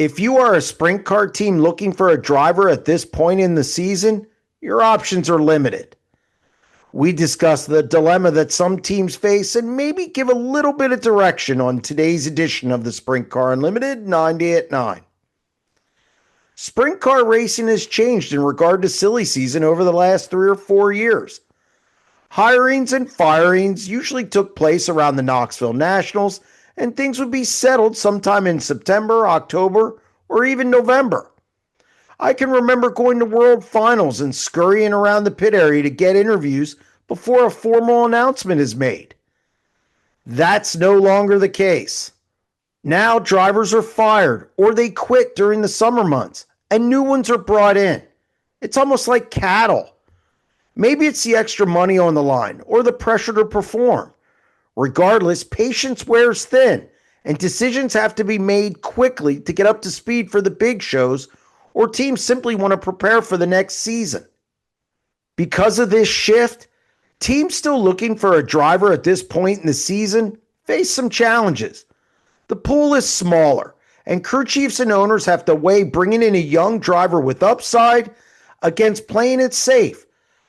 If you are a sprint car team looking for a driver at this point in the season, your options are limited. We discuss the dilemma that some teams face and maybe give a little bit of direction on today's edition of the Sprint Car Unlimited 90 at 9. Sprint car racing has changed in regard to silly season over the last 3 or 4 years. Hirings and firings usually took place around the Knoxville Nationals, and things would be settled sometime in September, October, or even November. I can remember going to World Finals and scurrying around the pit area to get interviews before a formal announcement is made. That's no longer the case. Now drivers are fired or they quit during the summer months and new ones are brought in. It's almost like cattle. Maybe it's the extra money on the line or the pressure to perform. Regardless, patience wears thin and decisions have to be made quickly to get up to speed for the big shows, or teams simply want to prepare for the next season. Because of this shift, teams still looking for a driver at this point in the season face some challenges. The pool is smaller, and crew chiefs and owners have to weigh bringing in a young driver with upside against playing it safe,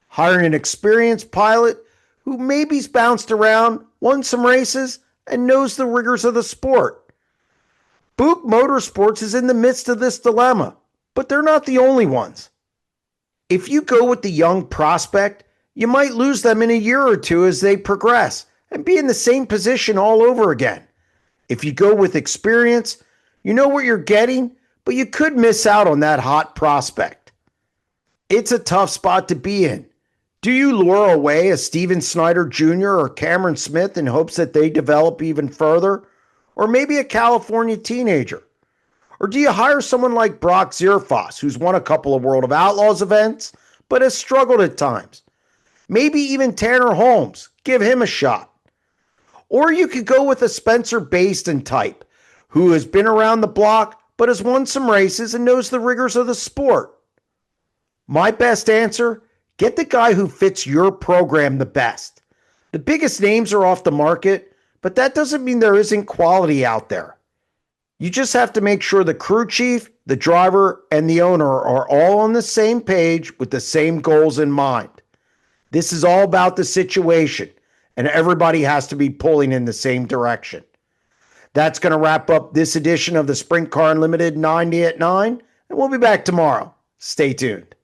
hiring an experienced pilot who maybe's bounced around, won some races, and knows the rigors of the sport. Buick Motorsports is in the midst of this dilemma, but they're not the only ones. If you go with the young prospect, you might lose them in a year or two as they progress and be in the same position all over again. If you go with experience, you know what you're getting, but you could miss out on that hot prospect. It's a tough spot to be in. Do you lure away a Steven Snyder Jr. or Cameron Smith in hopes that they develop even further? Or maybe a California teenager? Or do you hire someone like Brock Zierfoss, who's won a couple of World of Outlaws events, but has struggled at times? Maybe even Tanner Holmes. Give him a shot. Or you could go with a Spencer Bayston type, who has been around the block, but has won some races and knows the rigors of the sport. My best answer: get the guy who fits your program the best. The biggest names are off the market, but that doesn't mean there isn't quality out there. You just have to make sure the crew chief, the driver, and the owner are all on the same page with the same goals in mind. This is all about the situation, and everybody has to be pulling in the same direction. That's going to wrap up this edition of the Sprint Car Unlimited 90 at 9, and we'll be back tomorrow. Stay tuned.